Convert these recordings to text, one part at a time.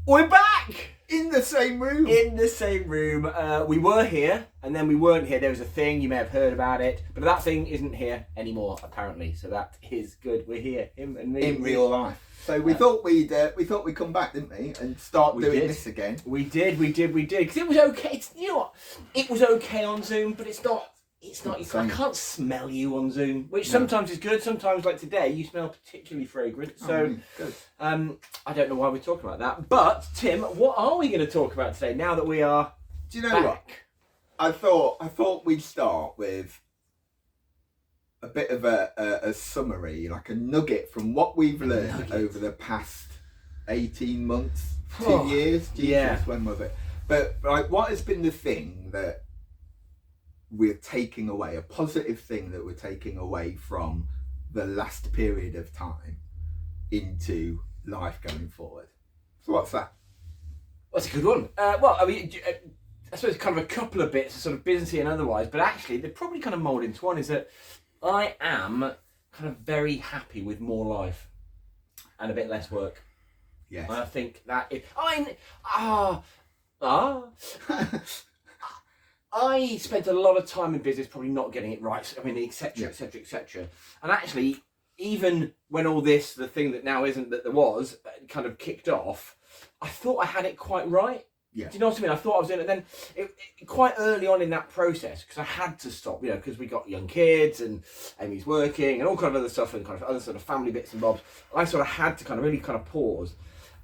We're back! In the same room. In the same room. We were here, and then we weren't here. There was a thing, you may have heard about it, but that thing isn't here anymore, apparently. So that is good. We're here, him and me. In real life. So we thought we'd come back, didn't we, and start doing this again. We did. Because it was okay. You know what? It was okay on Zoom, but it's not. I can't smell you on Zoom, which sometimes is good. Sometimes, like today, you smell particularly fragrant. So, good. I don't know why we're talking about that. But Tim, what are we going to talk about today? Now that we are Do you know back? what? I thought we'd start with a bit of a summary, like a nugget from what we've learned over the past 18 months, 2 years. Jesus, when was it? But like, what has been the thing that we're taking away, a positive thing that we're taking away from the last period of time into life going forward? So what's that? That's a good one. Well, I mean, I suppose kind of a couple of bits, sort of businessy and otherwise, but actually they're probably kind of mould into one, is that I am kind of very happy with more life and a bit less work. Yes. And I think that I spent a lot of time in business probably not getting it right. I mean, etc., etc., etc. And actually, even when all this, the thing that now isn't that there was, kind of kicked off, I thought I had it quite right. Yeah. Do you know what I mean? I thought I was doing it. Then quite early on in that process, because I had to stop, because we got young kids and Amy's working and all kind of other stuff and kind of other sort of family bits and bobs. I sort of had to kind of really kind of pause.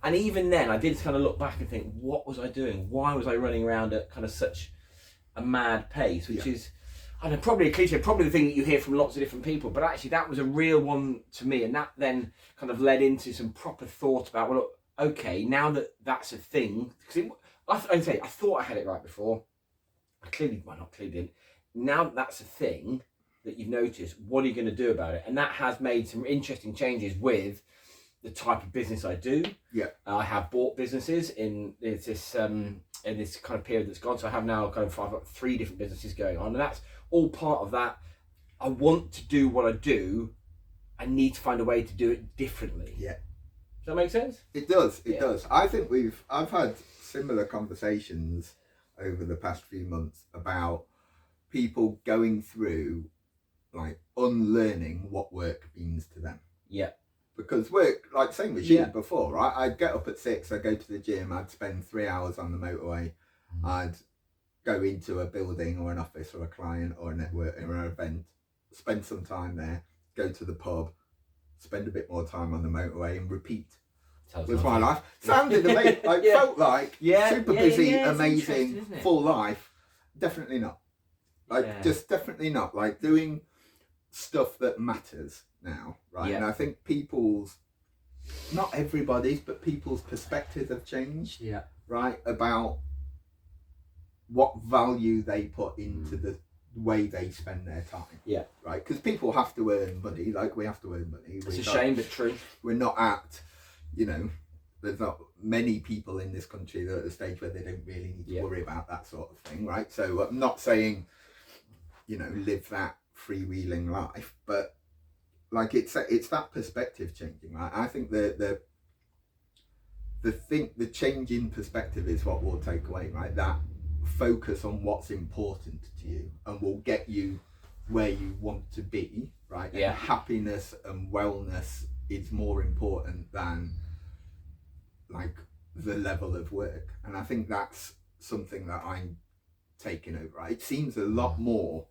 And even then, I did kind of look back and think, what was I doing? Why was I running around at kind of such a mad pace, which is, I know, probably a cliche, probably the thing that you hear from lots of different people, but actually that was a real one to me, and that then kind of led into some proper thought about, well, look, okay, now that that's a thing, because I thought I had it right before, not clearly didn't. Now that that's a thing that you've noticed, what are you going to do about it? And that has made some interesting changes with the type of business I do. Yeah. I have bought businesses in this kind of period that's gone. So I have now I've got 3 different businesses going on, and that's all part of that. I want to do what I do. I need to find a way to do it differently. Yeah. Does that make sense? It does. It does. I think I've had similar conversations over the past few months about people going through like unlearning what work means to them. Yeah. Because work, like same with you before, right? I'd get up at 6, I'd go to the gym, I'd spend 3 hours on the motorway, I'd go into a building or an office or a client or a network or an event, spend some time there, go to the pub, spend a bit more time on the motorway and repeat. Was my life. Sounded amazing, felt like super busy, amazing, full life. Definitely not. Just definitely not. Like doing stuff that matters now, right? And I think not everybody's, but people's perspectives have changed, right? About what value they put into the way they spend their time, right? Because people have to earn money, like we have to earn money. It's a shame, but true. We're not at, there's not many people in this country that are at the stage where they don't really need to worry about that sort of thing, right? So I'm not saying, live that freewheeling life, but like it's that perspective changing, right? I think the change in perspective is what we'll take away, right? That focus on what's important to you and will get you where you want to be, right? And happiness and wellness is more important than like the level of work. And I think that's something that I'm taking over, right? It seems a lot more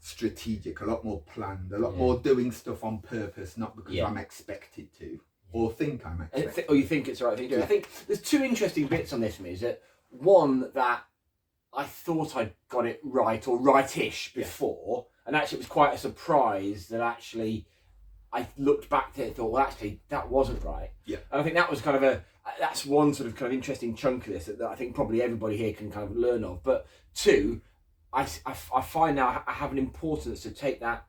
strategic, a lot more planned, a lot more doing stuff on purpose, not because I'm expected to or think I'm expected or you think it's the right thing to do. I think there's 2 interesting bits on this for me. Is that one, that I thought I got it right or rightish before, and actually it was quite a surprise that actually I looked back to it and thought, well, actually that wasn't right. And I think that was kind of that's one sort of kind of interesting chunk of this that I think probably everybody here can kind of learn of. But 2, I find now I have an importance to take that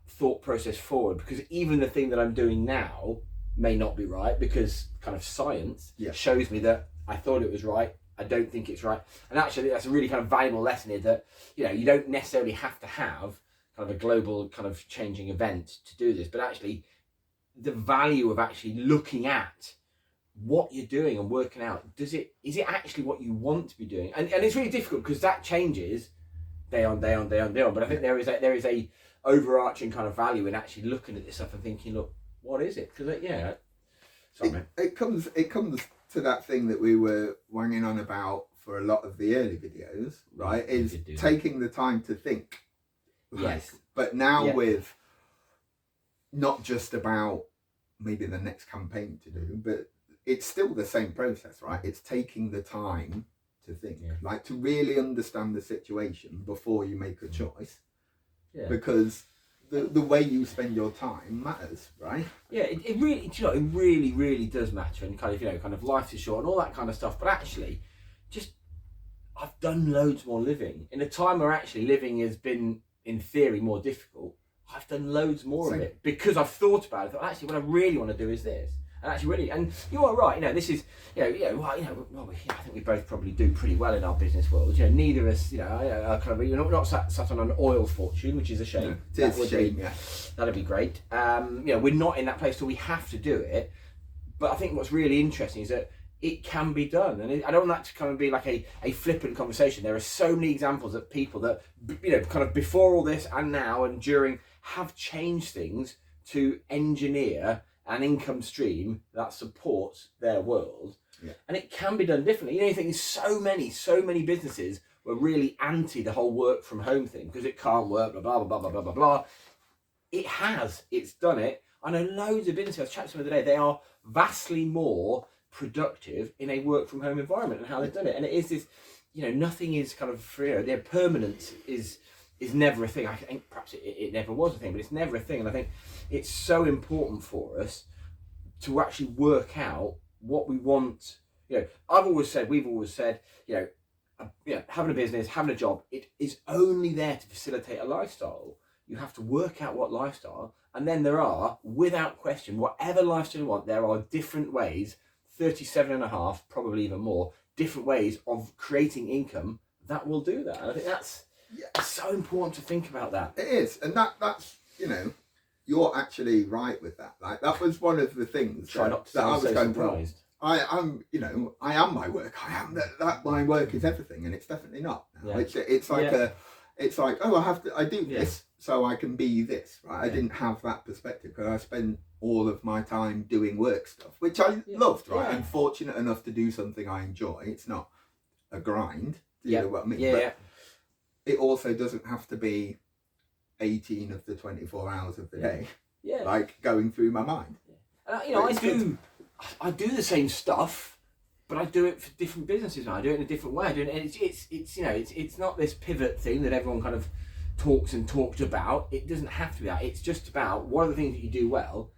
thought process forward, because even the thing that I'm doing now may not be right, because kind of science shows me that I thought it was right, I don't think it's right. And actually that's a really kind of valuable lesson here, that you don't necessarily have to have kind of a global kind of changing event to do this, but actually the value of actually looking at what you're doing and working out, is it actually what you want to be doing? And it's really difficult because that changes day on day on day on day on. But I think there is a overarching kind of value in actually looking at this stuff and thinking, look, what is it? Because it comes to that thing that we were wanging on about for a lot of the early videos, right? Is taking the time to think. Yes. But now with not just about maybe the next campaign to do, but it's still the same process, right? It's taking the time to think, like to really understand the situation before you make a choice. Yeah. Because the way you spend your time matters, right? Yeah, it really, it really, really does matter, and kind of life is short and all that kind of stuff. But actually, I've done loads more living in a time where actually living has been, in theory, more difficult. I've done loads more of it because I've thought about it. I thought, actually, what I really want to do is this. And actually, really, and you are right. This is, I think we both probably do pretty well in our business world. Neither of us, are kind of, we're not sat on an oil fortune, which is a shame. No, it's a shame. That'd be great. We're not in that place, so we have to do it. But I think what's really interesting is that it can be done, and I don't want that to kind of be like a flippant conversation. There are so many examples of people that, kind of before all this and now and during, have changed things to engineer an income stream that supports their world. And it can be done differently. You think so many businesses were really anti the whole work from home thing because it can't work, blah blah blah blah blah blah blah. It's done it. I know loads of businesses, I was chatting to them the other day, they are vastly more productive in a work from home environment and how they've done it. And it is this, nothing is kind of free. Their permanence is never a thing. I think perhaps it never was a thing, but it's never a thing. And I think it's so important for us to actually work out what we want. We've always said, having a business, having a job, it is only there to facilitate a lifestyle. You have to work out what lifestyle, and then there are, without question, whatever lifestyle you want, there are different ways, 37 and a half, probably even more, different ways of creating income that will do that. And I think that's so important to think about that. It is, and that's you're actually right with that. Like that was one of the things that I was going surprised. I am my work. I am that my work is everything, and it's definitely not. Yeah. It's like I do this so I can be this, right? I didn't have that perspective because I spent all of my time doing work stuff, which I loved, right? I'm fortunate enough to do something I enjoy. It's not a grind. Do you know what I mean? But it also doesn't have to be 18 of the 24 hours of the day. Yeah. Like going through my mind. I do the same stuff, but I do it for different businesses now. I do it in a different way. It's not this pivot thing that everyone kind of talked about. It doesn't have to be that. It's just about what are the things that you do well,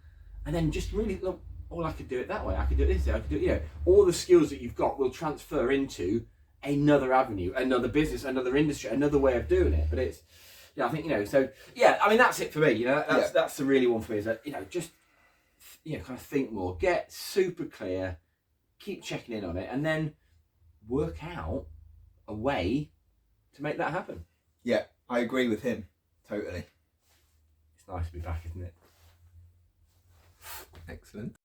and then just really look. Oh, I could do it that way. I could do it this way. I could do all the skills that you've got will transfer into another avenue, another business, another industry, another way of doing it. But it's I think so. I mean that's it for me. That's the really one for me. Is that just kind of think more, get super clear, keep checking in on it, and then work out a way to make that happen. Yeah, I agree with him totally. It's nice to be back, isn't it? Excellent.